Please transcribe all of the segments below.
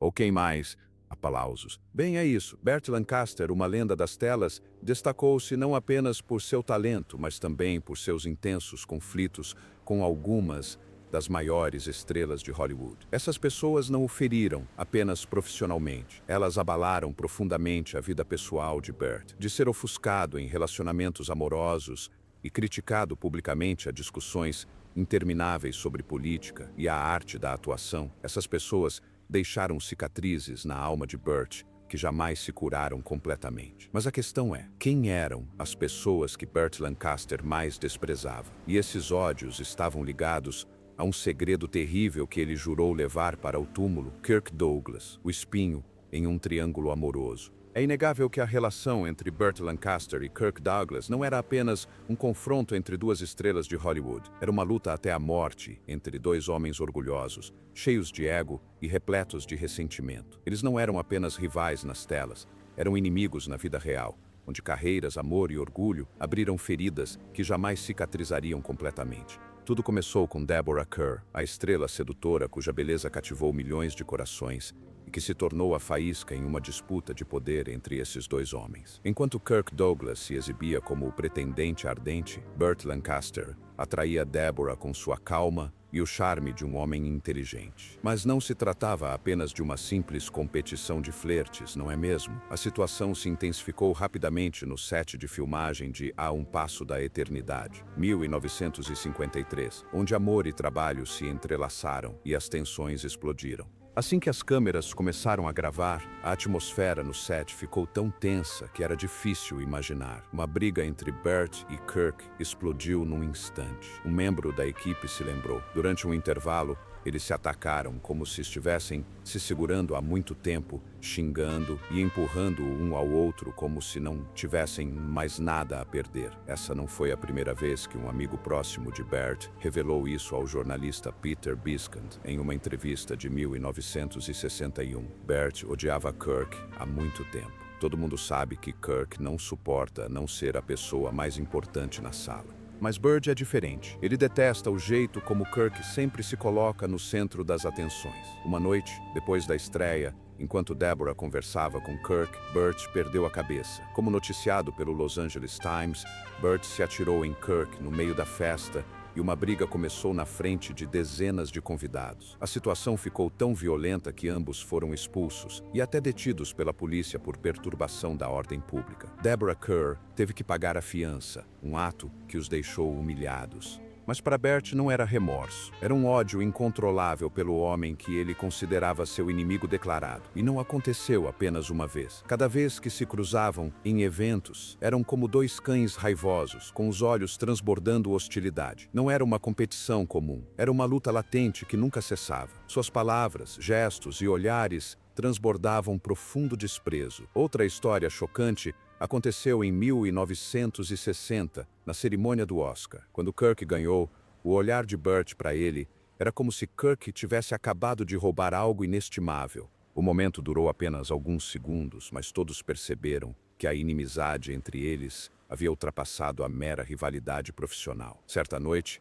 Ou quem mais? Aplausos. Bem, é isso. Burt Lancaster, uma lenda das telas, destacou-se não apenas por seu talento, mas também por seus intensos conflitos com algumas das maiores estrelas de Hollywood. Essas pessoas não o feriram apenas profissionalmente. Elas abalaram profundamente a vida pessoal de Burt. De ser ofuscado em relacionamentos amorosos e criticado publicamente a discussões intermináveis sobre política e a arte da atuação, essas pessoas deixaram cicatrizes na alma de Burt que jamais se curaram completamente. Mas a questão é, quem eram as pessoas que Burt Lancaster mais desprezava? E esses ódios estavam ligados a um segredo terrível que ele jurou levar para o túmulo: Kirk Douglas, o espinho em um triângulo amoroso. É inegável que a relação entre Burt Lancaster e Kirk Douglas não era apenas um confronto entre duas estrelas de Hollywood. Era uma luta até a morte entre dois homens orgulhosos, cheios de ego e repletos de ressentimento. Eles não eram apenas rivais nas telas, eram inimigos na vida real, onde carreiras, amor e orgulho abriram feridas que jamais cicatrizariam completamente. Tudo começou com Deborah Kerr, a estrela sedutora cuja beleza cativou milhões de corações e que se tornou a faísca em uma disputa de poder entre esses dois homens. Enquanto Kirk Douglas se exibia como o pretendente ardente, Burt Lancaster atraía Deborah com sua calma e o charme de um homem inteligente. Mas não se tratava apenas de uma simples competição de flertes, não é mesmo? A situação se intensificou rapidamente no set de filmagem de A Um Passo da Eternidade, 1953, onde amor e trabalho se entrelaçaram e as tensões explodiram. Assim que as câmeras começaram a gravar, a atmosfera no set ficou tão tensa que era difícil imaginar. Uma briga entre Burt e Kirk explodiu num instante. Um membro da equipe se lembrou. Durante um intervalo, eles se atacaram como se estivessem se segurando há muito tempo, xingando e empurrando um ao outro como se não tivessem mais nada a perder. Essa não foi a primeira vez que um amigo próximo de Burt revelou isso ao jornalista Peter Biskand em uma entrevista de 1961. Burt odiava Kirk há muito tempo. Todo mundo sabe que Kirk não suporta não ser a pessoa mais importante na sala. Mas Burt é diferente. Ele detesta o jeito como Kirk sempre se coloca no centro das atenções. Uma noite, depois da estreia, enquanto Deborah conversava com Kirk, Burt perdeu a cabeça. Como noticiado pelo Los Angeles Times, Burt se atirou em Kirk no meio da festa e uma briga começou na frente de dezenas de convidados. A situação ficou tão violenta que ambos foram expulsos e até detidos pela polícia por perturbação da ordem pública. Deborah Kerr teve que pagar a fiança, um ato que os deixou humilhados. Mas para Burt não era remorso. Era um ódio incontrolável pelo homem que ele considerava seu inimigo declarado. E não aconteceu apenas uma vez. Cada vez que se cruzavam em eventos, eram como dois cães raivosos, com os olhos transbordando hostilidade. Não era uma competição comum. Era uma luta latente que nunca cessava. Suas palavras, gestos e olhares transbordavam profundo desprezo. Outra história chocante aconteceu em 1960, na cerimônia do Oscar. Quando Kirk ganhou, o olhar de Burt para ele era como se Kirk tivesse acabado de roubar algo inestimável. O momento durou apenas alguns segundos, mas todos perceberam que a inimizade entre eles havia ultrapassado a mera rivalidade profissional. Certa noite,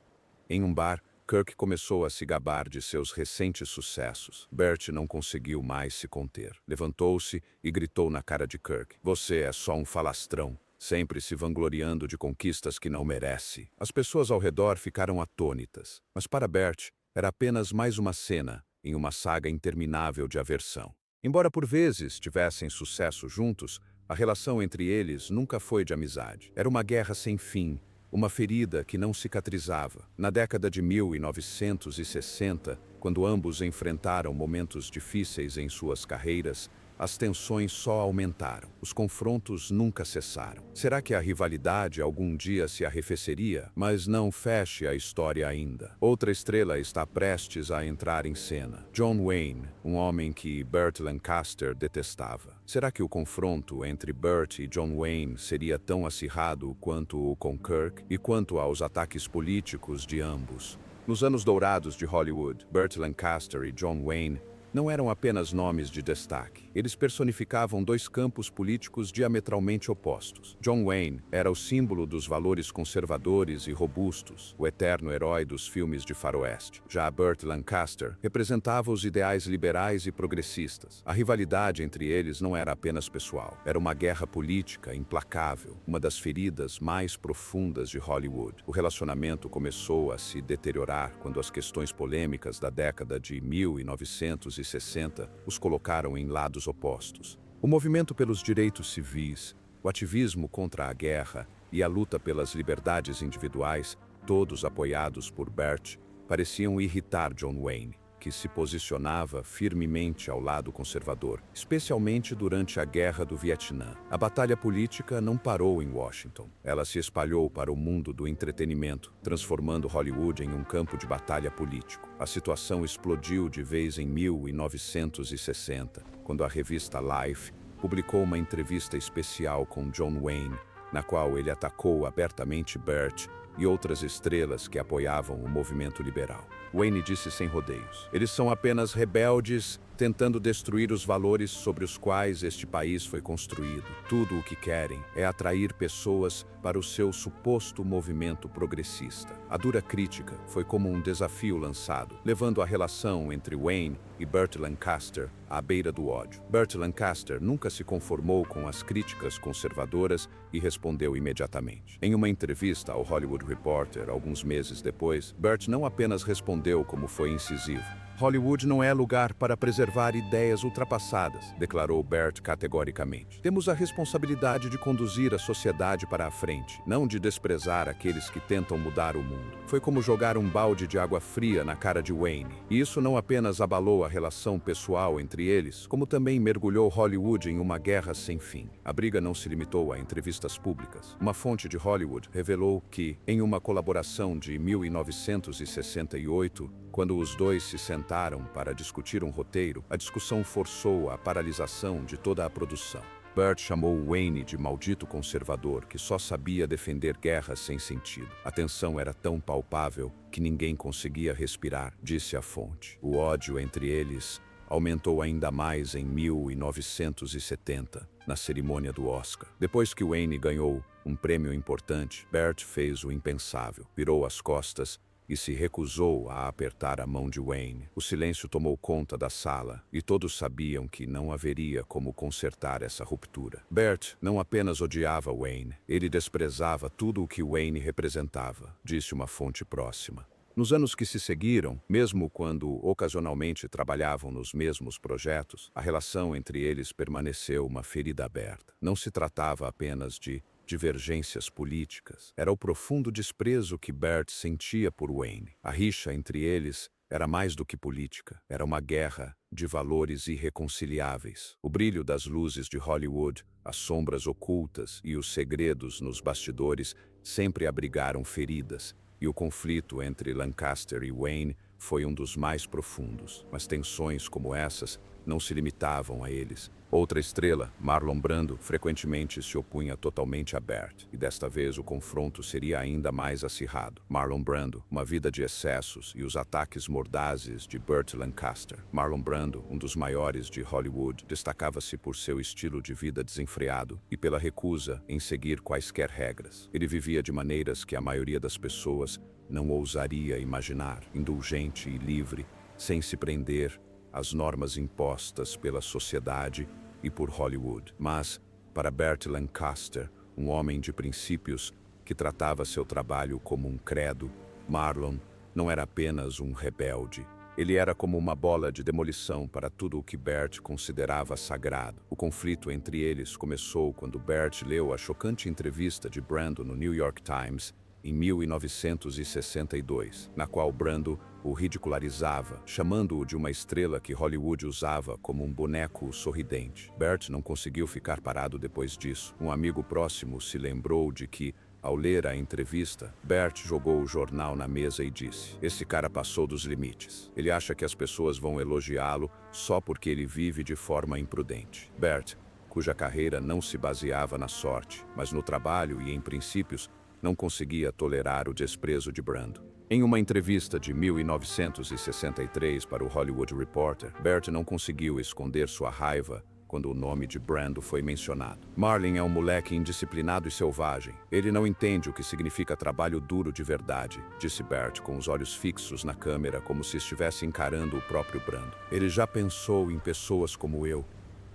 em um bar, Kirk começou a se gabar de seus recentes sucessos. Burt não conseguiu mais se conter. Levantou-se e gritou na cara de Kirk: "Você é só um falastrão, sempre se vangloriando de conquistas que não merece." As pessoas ao redor ficaram atônitas, mas para Burt era apenas mais uma cena em uma saga interminável de aversão. Embora por vezes tivessem sucesso juntos, a relação entre eles nunca foi de amizade. Era uma guerra sem fim, uma ferida que não cicatrizava. Na década de 1960, quando ambos enfrentaram momentos difíceis em suas carreiras, as tensões só aumentaram. Os confrontos nunca cessaram. Será que a rivalidade algum dia se arrefeceria? Mas não feche a história ainda. Outra estrela está prestes a entrar em cena. John Wayne, um homem que Burt Lancaster detestava. Será que o confronto entre Burt e John Wayne seria tão acirrado quanto o com Kirk e quanto aos ataques políticos de ambos? Nos anos dourados de Hollywood, Burt Lancaster e John Wayne não eram apenas nomes de destaque. Eles personificavam dois campos políticos diametralmente opostos. John Wayne era o símbolo dos valores conservadores e robustos, o eterno herói dos filmes de faroeste. Já Burt Lancaster representava os ideais liberais e progressistas. A rivalidade entre eles não era apenas pessoal. Era uma guerra política implacável, uma das feridas mais profundas de Hollywood. O relacionamento começou a se deteriorar quando as questões polêmicas da década de 1960 os colocaram em lados opostos. O movimento pelos direitos civis, o ativismo contra a guerra e a luta pelas liberdades individuais, todos apoiados por Burt, pareciam irritar John Wayne, que se posicionava firmemente ao lado conservador, especialmente durante a Guerra do Vietnã. A batalha política não parou em Washington. Ela se espalhou para o mundo do entretenimento, transformando Hollywood em um campo de batalha político. A situação explodiu de vez em 1960, quando a revista Life publicou uma entrevista especial com John Wayne, na qual ele atacou abertamente Burt e outras estrelas que apoiavam o movimento liberal. Wayne disse sem rodeios: "Eles são apenas rebeldes tentando destruir os valores sobre os quais este país foi construído. Tudo o que querem é atrair pessoas para o seu suposto movimento progressista." A dura crítica foi como um desafio lançado, levando a relação entre Wayne e Burt Lancaster à beira do ódio. Burt Lancaster nunca se conformou com as críticas conservadoras e respondeu imediatamente. Em uma entrevista ao Hollywood Reporter, alguns meses depois, Burt não apenas respondeu como foi incisivo. "Hollywood não é lugar para preservar ideias ultrapassadas", declarou Burt categoricamente. "Temos a responsabilidade de conduzir a sociedade para a frente, não de desprezar aqueles que tentam mudar o mundo." Foi como jogar um balde de água fria na cara de Wayne. E isso não apenas abalou a relação pessoal entre eles, como também mergulhou Hollywood em uma guerra sem fim. A briga não se limitou a entrevistas públicas. Uma fonte de Hollywood revelou que, em uma colaboração de 1968, quando os dois se sentaram para discutir um roteiro, a discussão forçou a paralisação de toda a produção. Burt chamou Wayne de maldito conservador que só sabia defender guerras sem sentido. A tensão era tão palpável que ninguém conseguia respirar, disse a fonte. O ódio entre eles aumentou ainda mais em 1970, na cerimônia do Oscar. Depois que Wayne ganhou um prêmio importante, Burt fez o impensável, virou as costas e se recusou a apertar a mão de Wayne. O silêncio tomou conta da sala e todos sabiam que não haveria como consertar essa ruptura. Burt não apenas odiava Wayne, ele desprezava tudo o que Wayne representava, disse uma fonte próxima. Nos anos que se seguiram, mesmo quando ocasionalmente trabalhavam nos mesmos projetos, a relação entre eles permaneceu uma ferida aberta. Não se tratava apenas de divergências políticas. Era o profundo desprezo que Burt sentia por Wayne. A rixa entre eles era mais do que política. Era uma guerra de valores irreconciliáveis. O brilho das luzes de Hollywood, as sombras ocultas e os segredos nos bastidores sempre abrigaram feridas, e o conflito entre Lancaster e Wayne foi um dos mais profundos. Mas tensões como essas não se limitavam a eles. Outra estrela, Marlon Brando, frequentemente se opunha totalmente a Burt, e desta vez o confronto seria ainda mais acirrado. Marlon Brando, uma vida de excessos e os ataques mordazes de Burt Lancaster. Marlon Brando, um dos maiores de Hollywood, destacava-se por seu estilo de vida desenfreado e pela recusa em seguir quaisquer regras. Ele vivia de maneiras que a maioria das pessoas não ousaria imaginar, indulgente e livre, sem se prender às normas impostas pela sociedade e por Hollywood. Mas, para Burt Lancaster, um homem de princípios que tratava seu trabalho como um credo, Marlon não era apenas um rebelde. Ele era como uma bola de demolição para tudo o que Burt considerava sagrado. O conflito entre eles começou quando Burt leu a chocante entrevista de Brando no New York Times em 1962, na qual Brando o ridicularizava, chamando-o de uma estrela que Hollywood usava como um boneco sorridente. Burt não conseguiu ficar parado depois disso. Um amigo próximo se lembrou de que, ao ler a entrevista, Burt jogou o jornal na mesa e disse: "Esse cara passou dos limites. Ele acha que as pessoas vão elogiá-lo só porque ele vive de forma imprudente." Burt, cuja carreira não se baseava na sorte, mas no trabalho e em princípios, não conseguia tolerar o desprezo de Brando. Em uma entrevista de 1963 para o Hollywood Reporter, Bert não conseguiu esconder sua raiva quando o nome de Brando foi mencionado. Marlin é um moleque indisciplinado e selvagem. Ele não entende o que significa trabalho duro de verdade, disse Bert com os olhos fixos na câmera como se estivesse encarando o próprio Brando. Ele já pensou em pessoas como eu,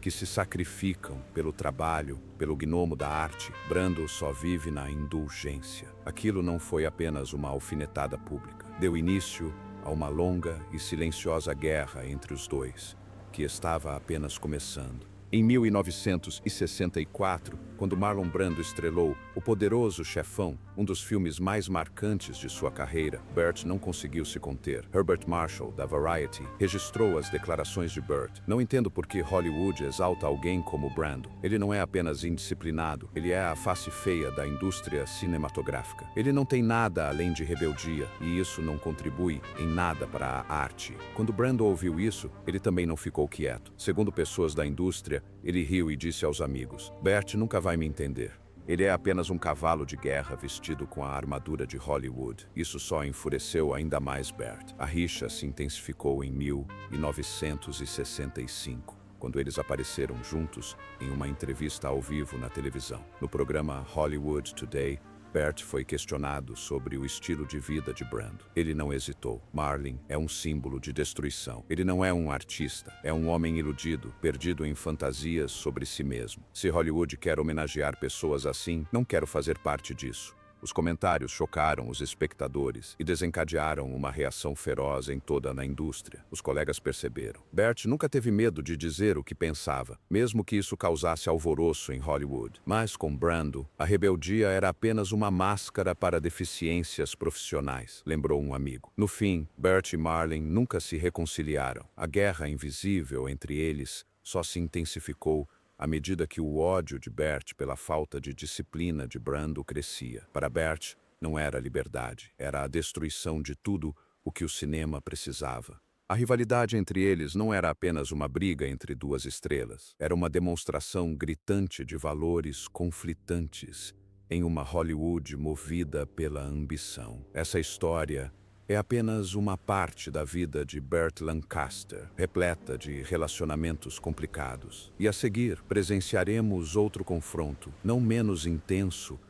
que se sacrificam pelo trabalho, pelo gnomo da arte. Brando só vive na indulgência. Aquilo não foi apenas uma alfinetada pública. Deu início a uma longa e silenciosa guerra entre os dois, que estava apenas começando. Em 1964, quando Marlon Brando estrelou O Poderoso Chefão, um dos filmes mais marcantes de sua carreira, Bert não conseguiu se conter. Herbert Marshall, da Variety, registrou as declarações de Bert. Não entendo por que Hollywood exalta alguém como Brando. Ele não é apenas indisciplinado, ele é a face feia da indústria cinematográfica. Ele não tem nada além de rebeldia, e isso não contribui em nada para a arte. Quando Brando ouviu isso, ele também não ficou quieto. Segundo pessoas da indústria, ele riu e disse aos amigos: Bert nunca vai me entender. Ele é apenas um cavalo de guerra vestido com a armadura de Hollywood. Isso só enfureceu ainda mais Bert. A rixa se intensificou em 1965, quando eles apareceram juntos em uma entrevista ao vivo na televisão. No programa Hollywood Today, Bert foi questionado sobre o estilo de vida de Brando. Ele não hesitou. Marlin é um símbolo de destruição. Ele não é um artista, é um homem iludido, perdido em fantasias sobre si mesmo. Se Hollywood quer homenagear pessoas assim, não quero fazer parte disso. Os comentários chocaram os espectadores e desencadearam uma reação feroz em toda a indústria. Os colegas perceberam. Bert nunca teve medo de dizer o que pensava, mesmo que isso causasse alvoroço em Hollywood. Mas com Brando, a rebeldia era apenas uma máscara para deficiências profissionais, lembrou um amigo. No fim, Bert e Marlin nunca se reconciliaram. A guerra invisível entre eles só se intensificou à medida que o ódio de Bert pela falta de disciplina de Brando crescia. Para Bert, não era liberdade, era a destruição de tudo o que o cinema precisava. A rivalidade entre eles não era apenas uma briga entre duas estrelas, era uma demonstração gritante de valores conflitantes em uma Hollywood movida pela ambição. Essa história é apenas uma parte da vida de Burt Lancaster, repleta de relacionamentos complicados. E a seguir, presenciaremos outro confronto, não menos intenso,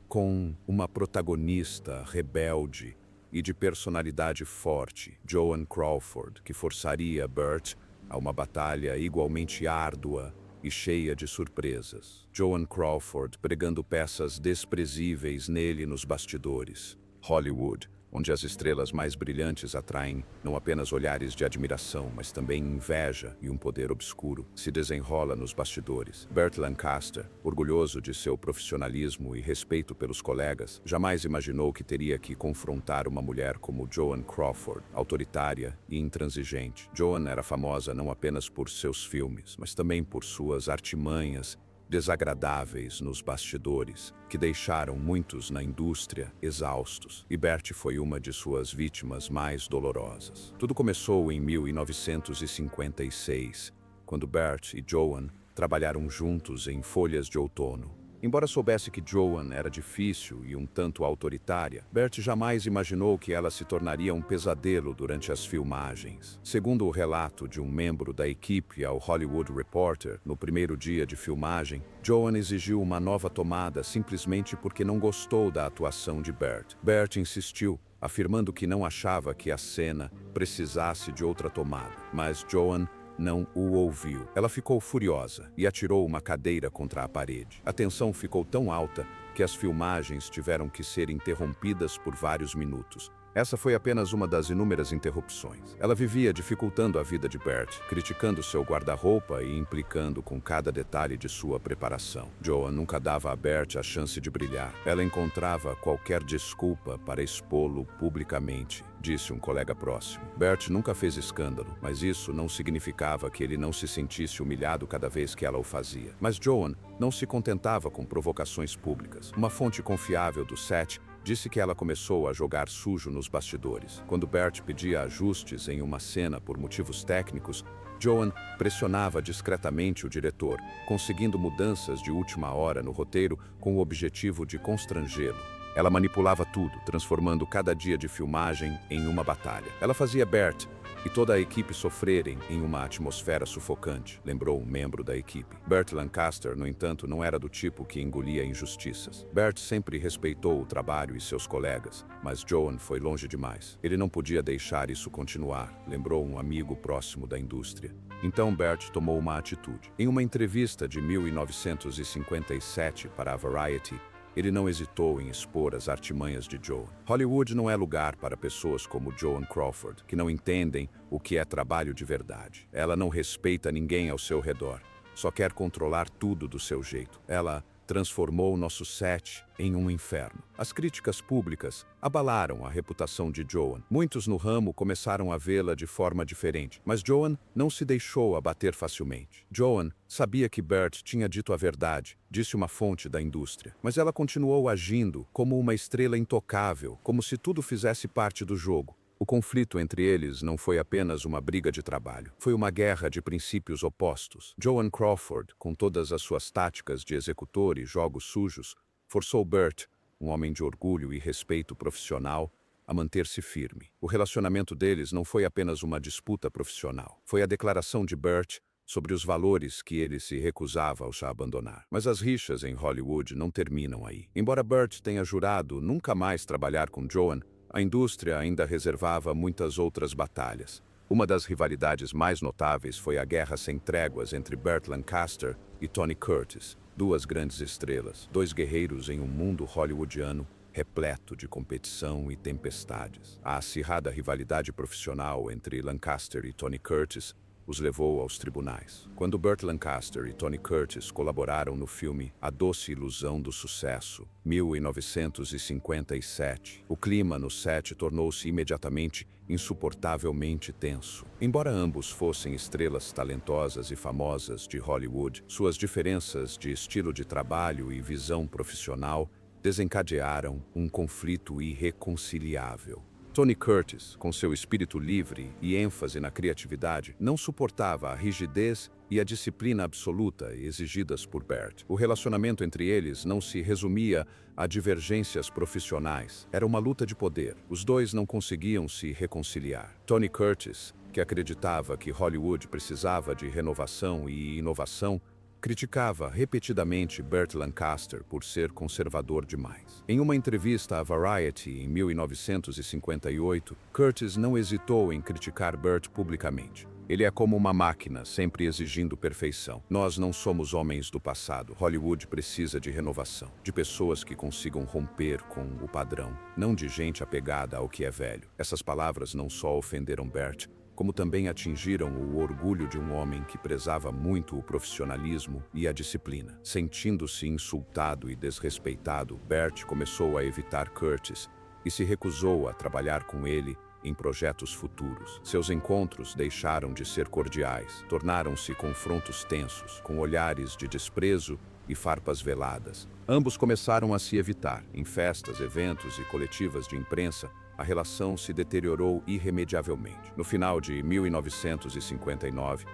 com uma protagonista rebelde e de personalidade forte, Joan Crawford, que forçaria Burt a uma batalha igualmente árdua e cheia de surpresas. Joan Crawford pregando peças desprezíveis nele nos bastidores. Hollywood, onde as estrelas mais brilhantes atraem não apenas olhares de admiração, mas também inveja e um poder obscuro, se desenrola nos bastidores. Burt Lancaster, orgulhoso de seu profissionalismo e respeito pelos colegas, jamais imaginou que teria que confrontar uma mulher como Joan Crawford, autoritária e intransigente. Joan era famosa não apenas por seus filmes, mas também por suas artimanhas desagradáveis nos bastidores, que deixaram muitos na indústria exaustos, e Bert foi uma de suas vítimas mais dolorosas. Tudo começou em 1956, quando Bert e Joan trabalharam juntos em Folhas de Outono. Embora soubesse que Joan era difícil e um tanto autoritária, Bert jamais imaginou que ela se tornaria um pesadelo durante as filmagens. Segundo o relato de um membro da equipe ao Hollywood Reporter, no primeiro dia de filmagem, Joan exigiu uma nova tomada simplesmente porque não gostou da atuação de Bert. Bert insistiu, afirmando que não achava que a cena precisasse de outra tomada, mas Joan não o ouviu. Ela ficou furiosa e atirou uma cadeira contra a parede. A tensão ficou tão alta que as filmagens tiveram que ser interrompidas por vários minutos. Essa foi apenas uma das inúmeras interrupções. Ela vivia dificultando a vida de Bert, criticando seu guarda-roupa e implicando com cada detalhe de sua preparação. Joan nunca dava a Bert a chance de brilhar. Ela encontrava qualquer desculpa para expô-lo publicamente, disse um colega próximo. Bert nunca fez escândalo, mas isso não significava que ele não se sentisse humilhado cada vez que ela o fazia. Mas Joan não se contentava com provocações públicas. Uma fonte confiável do set disse que ela começou a jogar sujo nos bastidores. Quando Bert pedia ajustes em uma cena por motivos técnicos, Joan pressionava discretamente o diretor, conseguindo mudanças de última hora no roteiro com o objetivo de constrangê-lo. Ela manipulava tudo, transformando cada dia de filmagem em uma batalha. Ela fazia Bert e toda a equipe sofrerem em uma atmosfera sufocante, lembrou um membro da equipe. Burt Lancaster, no entanto, não era do tipo que engolia injustiças. Bert sempre respeitou o trabalho e seus colegas, mas Joan foi longe demais. Ele não podia deixar isso continuar, lembrou um amigo próximo da indústria. Então Bert tomou uma atitude. Em uma entrevista de 1957 para a Variety, ele não hesitou em expor as artimanhas de Joan. Hollywood não é lugar para pessoas como Joan Crawford, que não entendem o que é trabalho de verdade. Ela não respeita ninguém ao seu redor, só quer controlar tudo do seu jeito. Ela transformou nosso set em um inferno. As críticas públicas abalaram a reputação de Joan. Muitos no ramo começaram a vê-la de forma diferente, mas Joan não se deixou abater facilmente. Joan sabia que Bert tinha dito a verdade, disse uma fonte da indústria, mas ela continuou agindo como uma estrela intocável, como se tudo fizesse parte do jogo. O conflito entre eles não foi apenas uma briga de trabalho. Foi uma guerra de princípios opostos. Joan Crawford, com todas as suas táticas de executor e jogos sujos, forçou Bert, um homem de orgulho e respeito profissional, a manter-se firme. O relacionamento deles não foi apenas uma disputa profissional. Foi a declaração de Bert sobre os valores que ele se recusava a abandonar. Mas as rixas em Hollywood não terminam aí. Embora Bert tenha jurado nunca mais trabalhar com Joan, a indústria ainda reservava muitas outras batalhas. Uma das rivalidades mais notáveis foi a guerra sem tréguas entre Burt Lancaster e Tony Curtis, duas grandes estrelas, dois guerreiros em um mundo hollywoodiano repleto de competição e tempestades. A acirrada rivalidade profissional entre Lancaster e Tony Curtis os levou aos tribunais. Quando Burt Lancaster e Tony Curtis colaboraram no filme A Doce Ilusão do Sucesso, 1957, o clima no set tornou-se imediatamente insuportavelmente tenso. Embora ambos fossem estrelas talentosas e famosas de Hollywood, suas diferenças de estilo de trabalho e visão profissional desencadearam um conflito irreconciliável. Tony Curtis, com seu espírito livre e ênfase na criatividade, não suportava a rigidez e a disciplina absoluta exigidas por Bert. O relacionamento entre eles não se resumia a divergências profissionais. Era uma luta de poder. Os dois não conseguiam se reconciliar. Tony Curtis, que acreditava que Hollywood precisava de renovação e inovação, criticava repetidamente Burt Lancaster por ser conservador demais. Em uma entrevista à Variety em 1958, Curtis não hesitou em criticar Burt publicamente. Ele é como uma máquina, sempre exigindo perfeição. Nós não somos homens do passado. Hollywood precisa de renovação, de pessoas que consigam romper com o padrão, não de gente apegada ao que é velho. Essas palavras não só ofenderam Burt, como também atingiram o orgulho de um homem que prezava muito o profissionalismo e a disciplina. Sentindo-se insultado e desrespeitado, Bert começou a evitar Curtis e se recusou a trabalhar com ele em projetos futuros. Seus encontros deixaram de ser cordiais, tornaram-se confrontos tensos, com olhares de desprezo e farpas veladas. Ambos começaram a se evitar. Em festas, eventos e coletivas de imprensa, a relação se deteriorou irremediavelmente. No final de 1959,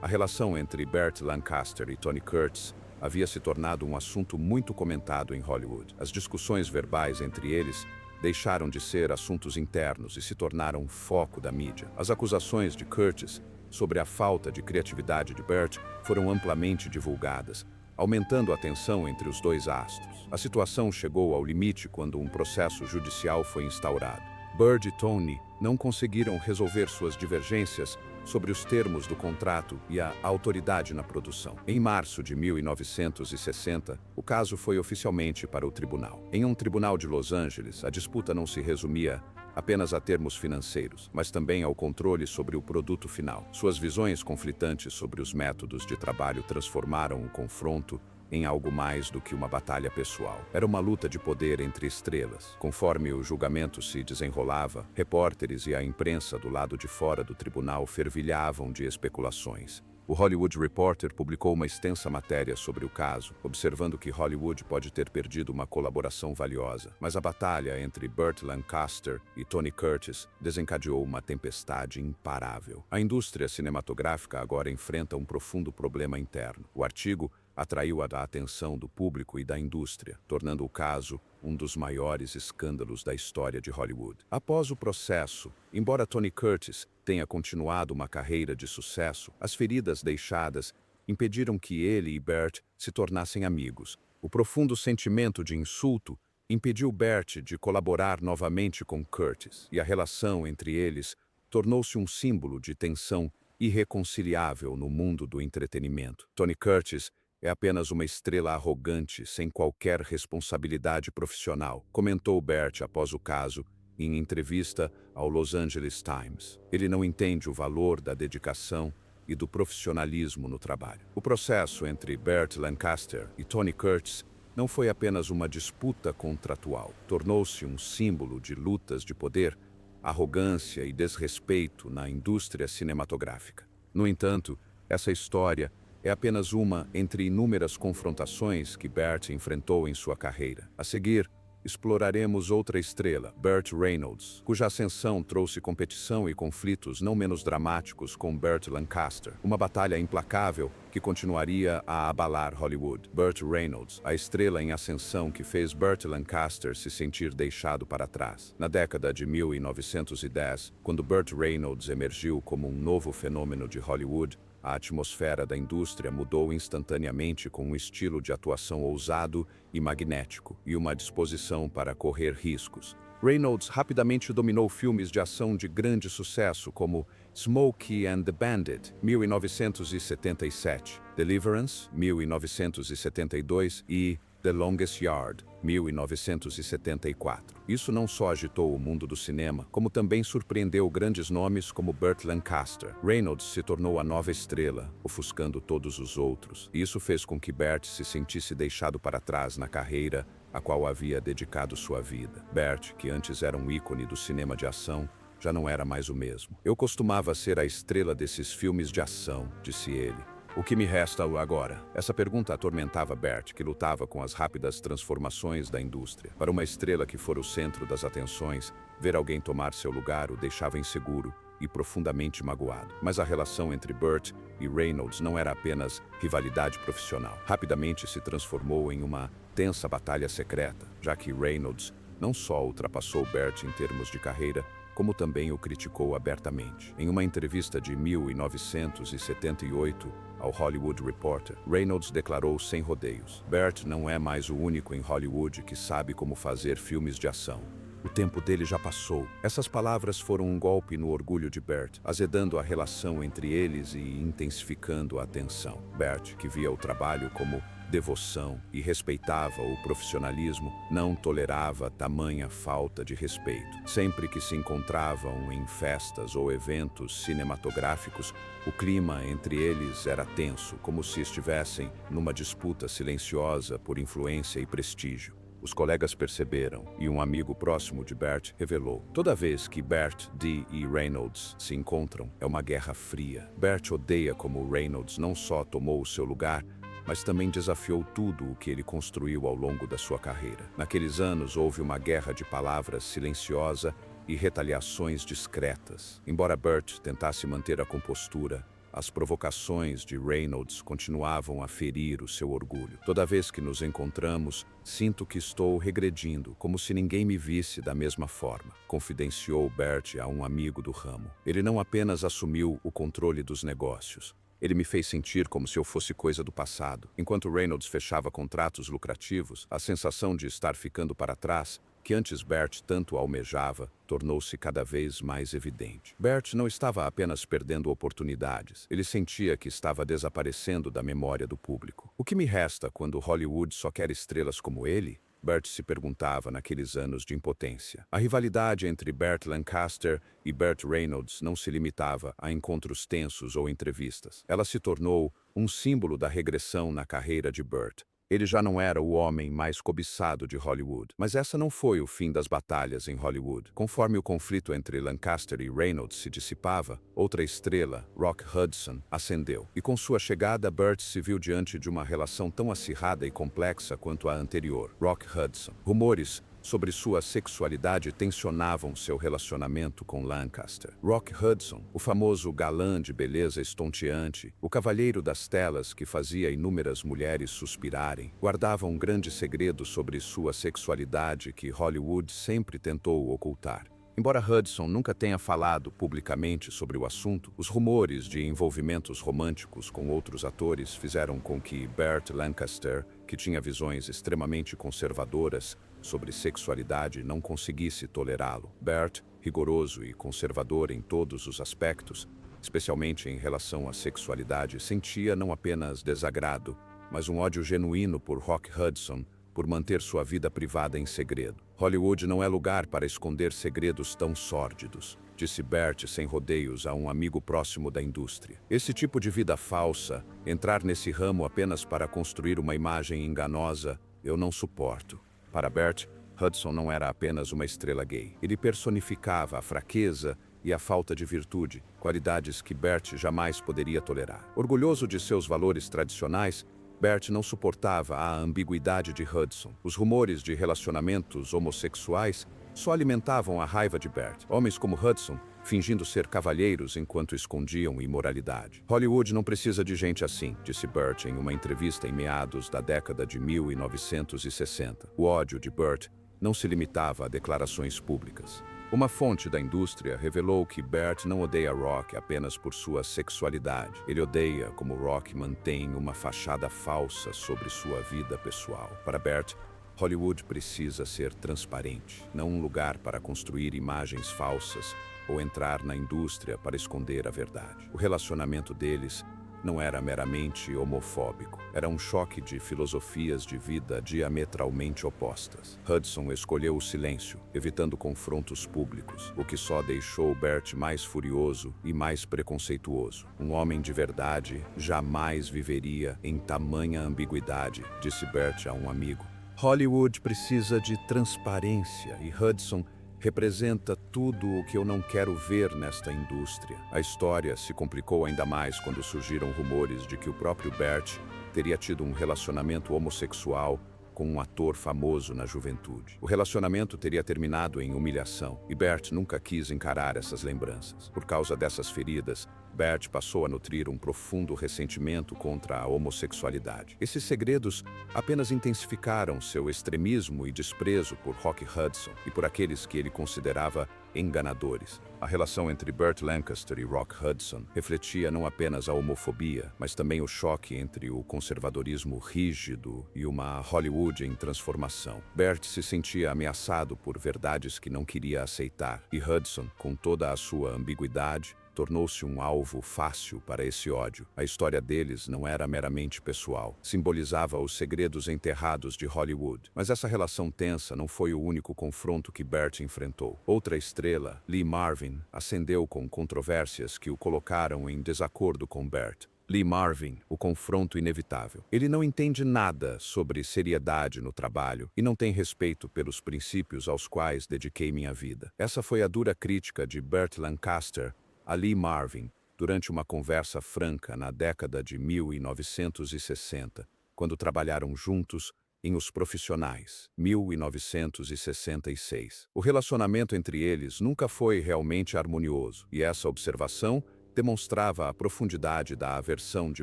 a relação entre Burt Lancaster e Tony Curtis havia se tornado um assunto muito comentado em Hollywood. As discussões verbais entre eles deixaram de ser assuntos internos e se tornaram foco da mídia. As acusações de Curtis sobre a falta de criatividade de Burt foram amplamente divulgadas, aumentando a tensão entre os dois astros. A situação chegou ao limite quando um processo judicial foi instaurado. Burt e Tony não conseguiram resolver suas divergências sobre os termos do contrato e a autoridade na produção. Em março de 1960, o caso foi oficialmente para o tribunal. Em um tribunal de Los Angeles, a disputa não se resumia apenas a termos financeiros, mas também ao controle sobre o produto final. Suas visões conflitantes sobre os métodos de trabalho transformaram o confronto em algo mais do que uma batalha pessoal. Era uma luta de poder entre estrelas. Conforme o julgamento se desenrolava, repórteres e a imprensa do lado de fora do tribunal fervilhavam de especulações. O Hollywood Reporter publicou uma extensa matéria sobre o caso, observando que Hollywood pode ter perdido uma colaboração valiosa. Mas a batalha entre Burt Lancaster e Tony Curtis desencadeou uma tempestade imparável. A indústria cinematográfica agora enfrenta um profundo problema interno. O artigo atraiu a atenção do público e da indústria, tornando o caso um dos maiores escândalos da história de Hollywood. Após o processo, embora Tony Curtis tenha continuado uma carreira de sucesso, as feridas deixadas impediram que ele e Bert se tornassem amigos. O profundo sentimento de insulto impediu Bert de colaborar novamente com Curtis, e a relação entre eles tornou-se um símbolo de tensão irreconciliável no mundo do entretenimento. Tony Curtis é apenas uma estrela arrogante, sem qualquer responsabilidade profissional, comentou Bert após o caso, em entrevista ao Los Angeles Times. Ele não entende o valor da dedicação e do profissionalismo no trabalho. O processo entre Burt Lancaster e Tony Curtis não foi apenas uma disputa contratual, tornou-se um símbolo de lutas de poder, arrogância e desrespeito na indústria cinematográfica. No entanto, essa história é apenas uma entre inúmeras confrontações que Burt enfrentou em sua carreira. A seguir, exploraremos outra estrela, Burt Reynolds, cuja ascensão trouxe competição e conflitos não menos dramáticos com Burt Lancaster, uma batalha implacável que continuaria a abalar Hollywood. Burt Reynolds, a estrela em ascensão que fez Burt Lancaster se sentir deixado para trás. Na década de 1910, quando Burt Reynolds emergiu como um novo fenômeno de Hollywood, a atmosfera da indústria mudou instantaneamente com um estilo de atuação ousado e magnético e uma disposição para correr riscos. Reynolds rapidamente dominou filmes de ação de grande sucesso como Smokey and the Bandit, 1977, Deliverance, 1972 e The Longest Yard, 1974. Isso não só agitou o mundo do cinema, como também surpreendeu grandes nomes como Burt Lancaster. Reynolds se tornou a nova estrela, ofuscando todos os outros, e isso fez com que Burt se sentisse deixado para trás na carreira a qual havia dedicado sua vida. Burt, que antes era um ícone do cinema de ação, já não era mais o mesmo. Eu costumava ser a estrela desses filmes de ação, disse ele. O que me resta agora? Essa pergunta atormentava Burt, que lutava com as rápidas transformações da indústria. Para uma estrela que fora o centro das atenções, ver alguém tomar seu lugar o deixava inseguro e profundamente magoado. Mas a relação entre Burt e Reynolds não era apenas rivalidade profissional. Rapidamente se transformou em uma tensa batalha secreta, já que Reynolds não só ultrapassou Burt em termos de carreira, como também o criticou abertamente. Em uma entrevista de 1978 ao Hollywood Reporter, Reynolds declarou sem rodeios: Burt não é mais o único em Hollywood que sabe como fazer filmes de ação. O tempo dele já passou. Essas palavras foram um golpe no orgulho de Burt, azedando a relação entre eles e intensificando a tensão. Burt, que via o trabalho como devoção e respeitava o profissionalismo, não tolerava tamanha falta de respeito. Sempre que se encontravam em festas ou eventos cinematográficos, o clima entre eles era tenso, como se estivessem numa disputa silenciosa por influência e prestígio. Os colegas perceberam, e um amigo próximo de Burt revelou: toda vez que Burt, Dee e Reynolds se encontram, é uma guerra fria. Burt odeia como Reynolds não só tomou o seu lugar, mas também desafiou tudo o que ele construiu ao longo da sua carreira. Naqueles anos houve uma guerra de palavras silenciosa e retaliações discretas. Embora Burt tentasse manter a compostura, as provocações de Reynolds continuavam a ferir o seu orgulho. Toda vez que nos encontramos, sinto que estou regredindo, como se ninguém me visse da mesma forma, confidenciou Burt a um amigo do ramo. Ele não apenas assumiu o controle dos negócios, ele me fez sentir como se eu fosse coisa do passado. Enquanto Reynolds fechava contratos lucrativos, a sensação de estar ficando para trás, que antes Burt tanto almejava, tornou-se cada vez mais evidente. Burt não estava apenas perdendo oportunidades, ele sentia que estava desaparecendo da memória do público. O que me resta quando Hollywood só quer estrelas como ele? Burt se perguntava naqueles anos de impotência. A rivalidade entre Burt Lancaster e Burt Reynolds não se limitava a encontros tensos ou entrevistas. Ela se tornou um símbolo da regressão na carreira de Burt. Ele já não era o homem mais cobiçado de Hollywood. Mas essa não foi o fim das batalhas em Hollywood. Conforme o conflito entre Lancaster e Reynolds se dissipava, outra estrela, Rock Hudson, ascendeu. E com sua chegada, Burt se viu diante de uma relação tão acirrada e complexa quanto a anterior. Rock Hudson. Rumores sobre sua sexualidade tensionavam seu relacionamento com Lancaster. Rock Hudson, o famoso galã de beleza estonteante, o cavalheiro das telas que fazia inúmeras mulheres suspirarem, guardava um grande segredo sobre sua sexualidade que Hollywood sempre tentou ocultar. Embora Hudson nunca tenha falado publicamente sobre o assunto, os rumores de envolvimentos românticos com outros atores fizeram com que Burt Lancaster, que tinha visões extremamente conservadoras sobre sexualidade, não conseguisse tolerá-lo. Burt, rigoroso e conservador em todos os aspectos, especialmente em relação à sexualidade, sentia não apenas desagrado, mas um ódio genuíno por Rock Hudson, por manter sua vida privada em segredo. Hollywood não é lugar para esconder segredos tão sórdidos, disse Burt sem rodeios a um amigo próximo da indústria. Esse tipo de vida falsa, entrar nesse ramo apenas para construir uma imagem enganosa, eu não suporto. Para Burt, Hudson não era apenas uma estrela gay. Ele personificava a fraqueza e a falta de virtude, qualidades que Burt jamais poderia tolerar. Orgulhoso de seus valores tradicionais, Burt não suportava a ambiguidade de Hudson. Os rumores de relacionamentos homossexuais só alimentavam a raiva de Burt. Homens como Hudson, fingindo ser cavalheiros enquanto escondiam imoralidade. Hollywood não precisa de gente assim, disse Burt em uma entrevista em meados da década de 1960. O ódio de Burt não se limitava a declarações públicas. Uma fonte da indústria revelou que Burt não odeia Rock apenas por sua sexualidade. Ele odeia como Rock mantém uma fachada falsa sobre sua vida pessoal. Para Burt, Hollywood precisa ser transparente, não um lugar para construir imagens falsas ou entrar na indústria para esconder a verdade. O relacionamento deles não era meramente homofóbico. Era um choque de filosofias de vida diametralmente opostas. Hudson escolheu o silêncio, evitando confrontos públicos, o que só deixou Burt mais furioso e mais preconceituoso. Um homem de verdade jamais viveria em tamanha ambiguidade, disse Burt a um amigo. Hollywood precisa de transparência e Hudson representa tudo o que eu não quero ver nesta indústria. A história se complicou ainda mais quando surgiram rumores de que o próprio Burt teria tido um relacionamento homossexual com um ator famoso na juventude. O relacionamento teria terminado em humilhação e Burt nunca quis encarar essas lembranças. Por causa dessas feridas, Burt passou a nutrir um profundo ressentimento contra a homossexualidade. Esses segredos apenas intensificaram seu extremismo e desprezo por Rock Hudson e por aqueles que ele considerava enganadores. A relação entre Burt Lancaster e Rock Hudson refletia não apenas a homofobia, mas também o choque entre o conservadorismo rígido e uma Hollywood em transformação. Burt se sentia ameaçado por verdades que não queria aceitar, e Hudson, com toda a sua ambiguidade, tornou-se um alvo fácil para esse ódio. A história deles não era meramente pessoal, simbolizava os segredos enterrados de Hollywood. Mas essa relação tensa não foi o único confronto que Burt enfrentou. Outra estrela, Lee Marvin, ascendeu com controvérsias que o colocaram em desacordo com Burt. Lee Marvin, o confronto inevitável. Ele não entende nada sobre seriedade no trabalho e não tem respeito pelos princípios aos quais dediquei minha vida. Essa foi a dura crítica de Burt Lancaster a Lee Marvin, durante uma conversa franca na década de 1960, quando trabalharam juntos em Os Profissionais, 1966. O relacionamento entre eles nunca foi realmente harmonioso, e essa observação demonstrava a profundidade da aversão de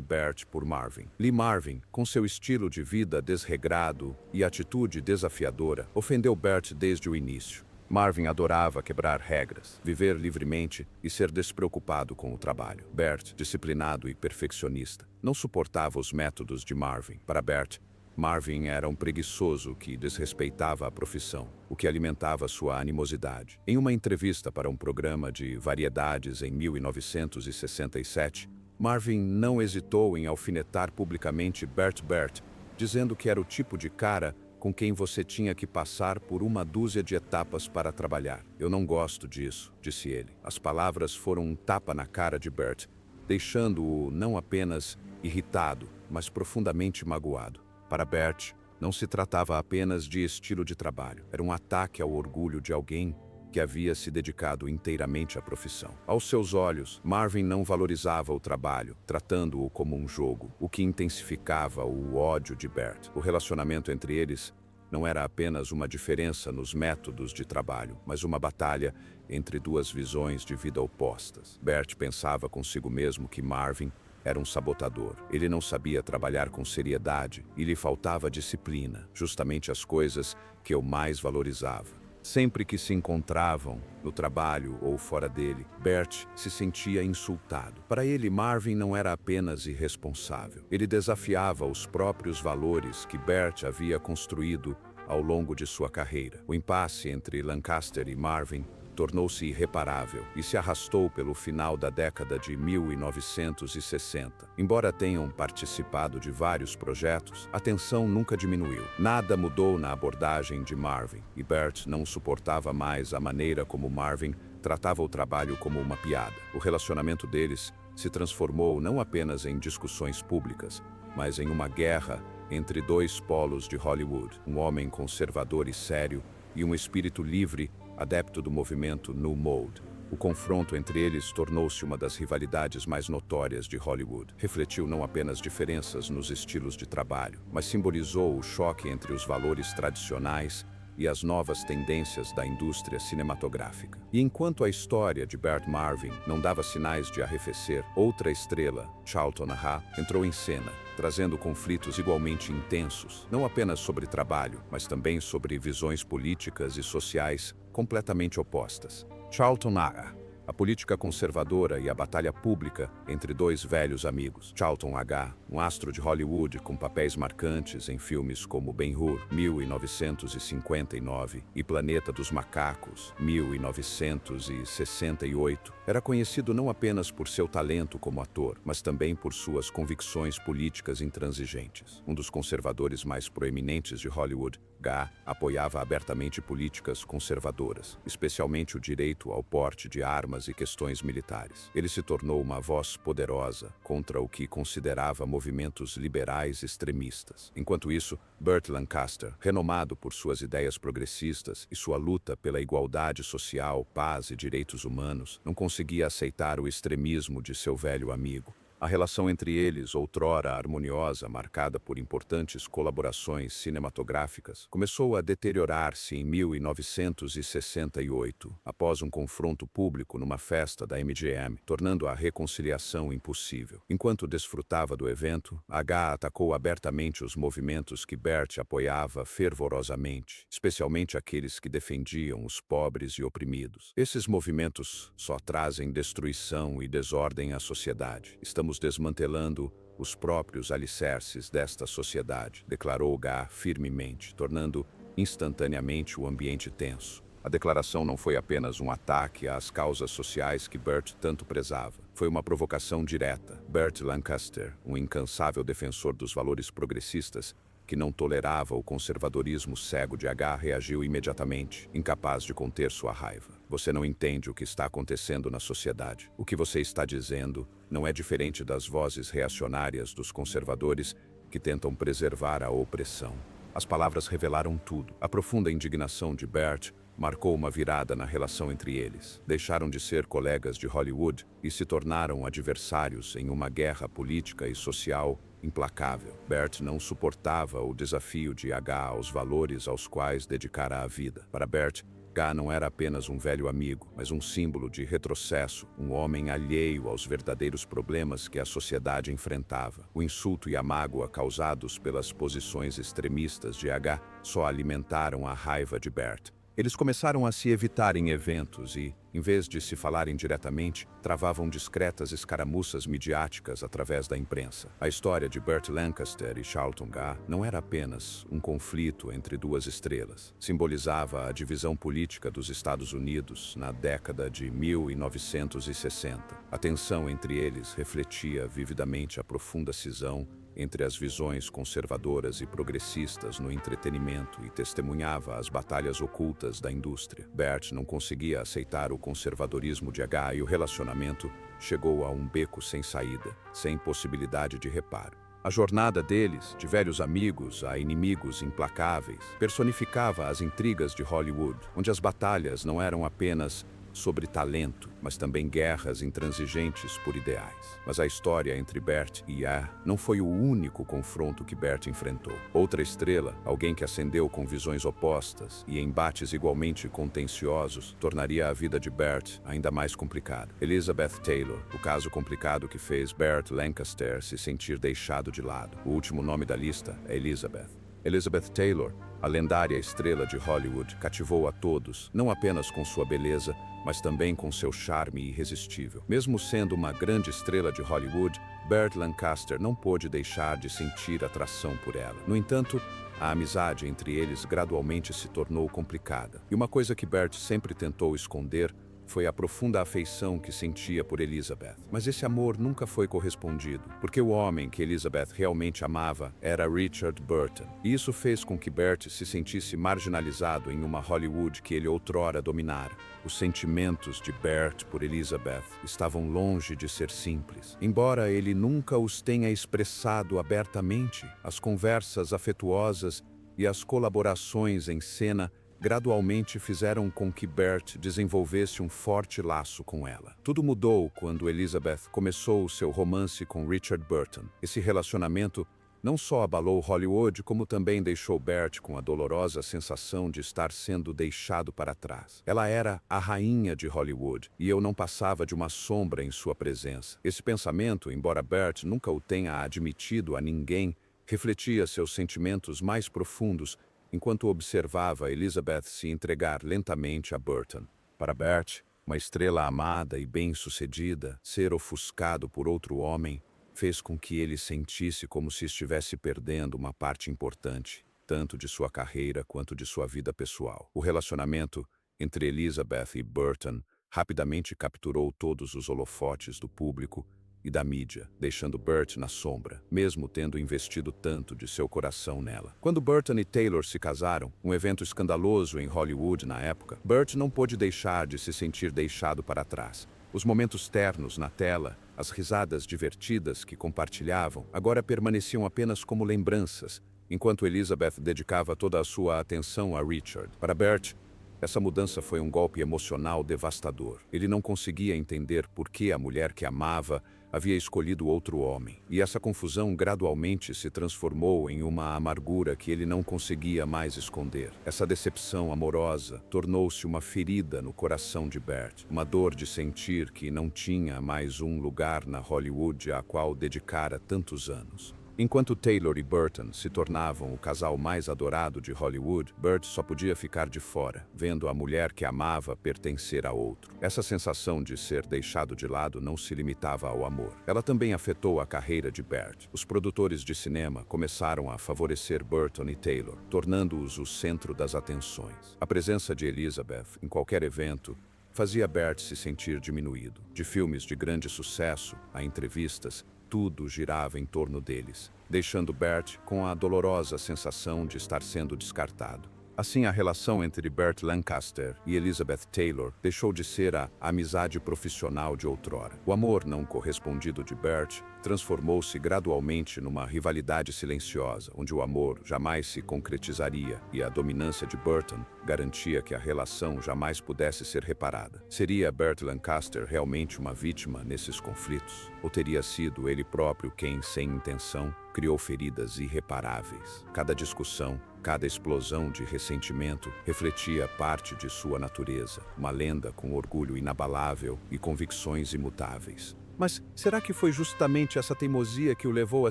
Burt por Marvin. Lee Marvin, com seu estilo de vida desregrado e atitude desafiadora, ofendeu Burt desde o início. Marvin adorava quebrar regras, viver livremente e ser despreocupado com o trabalho. Burt, disciplinado e perfeccionista, não suportava os métodos de Marvin. Para Burt, Marvin era um preguiçoso que desrespeitava a profissão, o que alimentava sua animosidade. Em uma entrevista para um programa de variedades em 1967, Marvin não hesitou em alfinetar publicamente Burt, dizendo que era o tipo de cara com quem você tinha que passar por uma dúzia de etapas para trabalhar. Eu não gosto disso, disse ele. As palavras foram um tapa na cara de Burt, deixando-o não apenas irritado, mas profundamente magoado. Para Burt, não se tratava apenas de estilo de trabalho. Era um ataque ao orgulho de alguém que havia se dedicado inteiramente à profissão. Aos seus olhos, Marvin não valorizava o trabalho, tratando-o como um jogo, o que intensificava o ódio de Burt. O relacionamento entre eles não era apenas uma diferença nos métodos de trabalho, mas uma batalha entre duas visões de vida opostas. Bert pensava consigo mesmo que Marvin era um sabotador. Ele não sabia trabalhar com seriedade e lhe faltava disciplina, justamente as coisas que eu mais valorizava. Sempre que se encontravam, no trabalho ou fora dele, Bert se sentia insultado. Para ele, Marvin não era apenas irresponsável. Ele desafiava os próprios valores que Bert havia construído ao longo de sua carreira. O impasse entre Lancaster e Marvin tornou-se irreparável e se arrastou pelo final da década de 1960. Embora tenham participado de vários projetos, a tensão nunca diminuiu. Nada mudou na abordagem de Marvin, e Bert não suportava mais a maneira como Marvin tratava o trabalho como uma piada. O relacionamento deles se transformou não apenas em discussões públicas, mas em uma guerra entre dois polos de Hollywood, um homem conservador e sério e um espírito livre, adepto do movimento New Mode. O confronto entre eles tornou-se uma das rivalidades mais notórias de Hollywood. Refletiu não apenas diferenças nos estilos de trabalho, mas simbolizou o choque entre os valores tradicionais e as novas tendências da indústria cinematográfica. E enquanto a história de Bert Marvin não dava sinais de arrefecer, outra estrela, Charlton Heston, entrou em cena, trazendo conflitos igualmente intensos, não apenas sobre trabalho, mas também sobre visões políticas e sociais completamente opostas. Charlton Heston, a política conservadora e a batalha pública entre dois velhos amigos. Charlton Heston, um astro de Hollywood com papéis marcantes em filmes como Ben-Hur, 1959, e Planeta dos Macacos, 1968, era conhecido não apenas por seu talento como ator, mas também por suas convicções políticas intransigentes. Um dos conservadores mais proeminentes de Hollywood, Heston apoiava abertamente políticas conservadoras, especialmente o direito ao porte de armas e questões militares. Ele se tornou uma voz poderosa contra o que considerava movimentos liberais extremistas. Enquanto isso, Burt Lancaster, renomado por suas ideias progressistas e sua luta pela igualdade social, paz e direitos humanos, não conseguia aceitar o extremismo de seu velho amigo. A relação entre eles, outrora harmoniosa, marcada por importantes colaborações cinematográficas, começou a deteriorar-se em 1968, após um confronto público numa festa da MGM, tornando a reconciliação impossível. Enquanto desfrutava do evento, Heston atacou abertamente os movimentos que Bert apoiava fervorosamente, especialmente aqueles que defendiam os pobres e oprimidos. Esses movimentos só trazem destruição e desordem à sociedade. Estamos desmantelando os próprios alicerces desta sociedade, declarou Heston firmemente, tornando instantaneamente o ambiente tenso. A declaração não foi apenas um ataque às causas sociais que Bert tanto prezava. Foi uma provocação direta. Burt Lancaster, um incansável defensor dos valores progressistas, que não tolerava o conservadorismo cego de Heston, reagiu imediatamente, incapaz de conter sua raiva. Você não entende o que está acontecendo na sociedade. O que você está dizendo não é diferente das vozes reacionárias dos conservadores que tentam preservar a opressão. As palavras revelaram tudo. A profunda indignação de Bert marcou uma virada na relação entre eles. Deixaram de ser colegas de Hollywood e se tornaram adversários em uma guerra política e social implacável. Bert não suportava o desafio de Heston aos valores aos quais dedicara a vida. Para Bert, Heston não era apenas um velho amigo, mas um símbolo de retrocesso, um homem alheio aos verdadeiros problemas que a sociedade enfrentava. O insulto e a mágoa causados pelas posições extremistas de Heston só alimentaram a raiva de Bert. Eles começaram a se evitar em eventos e, em vez de se falarem diretamente, travavam discretas escaramuças midiáticas através da imprensa. A história de Burt Lancaster e Charlton Heston não era apenas um conflito entre duas estrelas. Simbolizava a divisão política dos Estados Unidos na década de 1960. A tensão entre eles refletia vividamente a profunda cisão entre as visões conservadoras e progressistas no entretenimento e testemunhava as batalhas ocultas da indústria. Bert não conseguia aceitar o conservadorismo de Heston e o relacionamento chegou a um beco sem saída, sem possibilidade de reparo. A jornada deles, de velhos amigos a inimigos implacáveis, personificava as intrigas de Hollywood, onde as batalhas não eram apenas sobre talento, mas também guerras intransigentes por ideais. Mas a história entre Bert e Anne não foi o único confronto que Bert enfrentou. Outra estrela, alguém que ascendeu com visões opostas e embates igualmente contenciosos, tornaria a vida de Bert ainda mais complicada. Elizabeth Taylor, o caso complicado que fez Burt Lancaster se sentir deixado de lado. O último nome da lista é Elizabeth. Elizabeth Taylor, a lendária estrela de Hollywood, cativou a todos, não apenas com sua beleza, mas também com seu charme irresistível. Mesmo sendo uma grande estrela de Hollywood, Burt Lancaster não pôde deixar de sentir atração por ela. No entanto, a amizade entre eles gradualmente se tornou complicada. E uma coisa que Burt sempre tentou esconder foi a profunda afeição que sentia por Elizabeth. Mas esse amor nunca foi correspondido, porque o homem que Elizabeth realmente amava era Richard Burton. E isso fez com que Burt se sentisse marginalizado em uma Hollywood que ele outrora dominara. Os sentimentos de Burt por Elizabeth estavam longe de ser simples. Embora ele nunca os tenha expressado abertamente, as conversas afetuosas e as colaborações em cena gradualmente fizeram com que Burt desenvolvesse um forte laço com ela. Tudo mudou quando Elizabeth começou o seu romance com Richard Burton. Esse relacionamento não só abalou Hollywood, como também deixou Burt com a dolorosa sensação de estar sendo deixado para trás. Ela era a rainha de Hollywood, e eu não passava de uma sombra em sua presença. Esse pensamento, embora Burt nunca o tenha admitido a ninguém, refletia seus sentimentos mais profundos enquanto observava Elizabeth se entregar lentamente a Burton. Para Burt, uma estrela amada e bem-sucedida, ser ofuscado por outro homem fez com que ele sentisse como se estivesse perdendo uma parte importante, tanto de sua carreira quanto de sua vida pessoal. O relacionamento entre Elizabeth e Burton rapidamente capturou todos os holofotes do público e da mídia, deixando Burt na sombra, mesmo tendo investido tanto de seu coração nela. Quando Burton e Taylor se casaram, um evento escandaloso em Hollywood na época, Burt não pôde deixar de se sentir deixado para trás. Os momentos ternos na tela, as risadas divertidas que compartilhavam, agora permaneciam apenas como lembranças, enquanto Elizabeth dedicava toda a sua atenção a Richard. Para Burt, essa mudança foi um golpe emocional devastador. Ele não conseguia entender por que a mulher que amava havia escolhido outro homem. E essa confusão gradualmente se transformou em uma amargura que ele não conseguia mais esconder. Essa decepção amorosa tornou-se uma ferida no coração de Burt, uma dor de sentir que não tinha mais um lugar na Hollywood a qual dedicara tantos anos. Enquanto Taylor e Burton se tornavam o casal mais adorado de Hollywood, Burt só podia ficar de fora, vendo a mulher que amava pertencer a outro. Essa sensação de ser deixado de lado não se limitava ao amor. Ela também afetou a carreira de Burt. Os produtores de cinema começaram a favorecer Burton e Taylor, tornando-os o centro das atenções. A presença de Elizabeth em qualquer evento fazia Burt se sentir diminuído. De filmes de grande sucesso a entrevistas, tudo girava em torno deles, deixando Burt com a dolorosa sensação de estar sendo descartado. Assim, a relação entre Burt Lancaster e Elizabeth Taylor deixou de ser a amizade profissional de outrora. O amor não correspondido de Burt transformou-se gradualmente numa rivalidade silenciosa, onde o amor jamais se concretizaria e a dominância de Burton garantia que a relação jamais pudesse ser reparada. Seria Burt Lancaster realmente uma vítima nesses conflitos? Ou teria sido ele próprio quem, sem intenção, criou feridas irreparáveis? Cada discussão, cada explosão de ressentimento refletia parte de sua natureza, uma lenda com orgulho inabalável e convicções imutáveis. Mas será que foi justamente essa teimosia que o levou a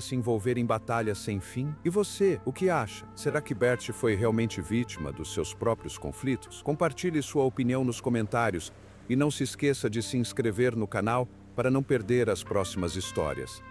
se envolver em batalhas sem fim? E você, o que acha? Será que Burt foi realmente vítima dos seus próprios conflitos? Compartilhe sua opinião nos comentários e não se esqueça de se inscrever no canal para não perder as próximas histórias.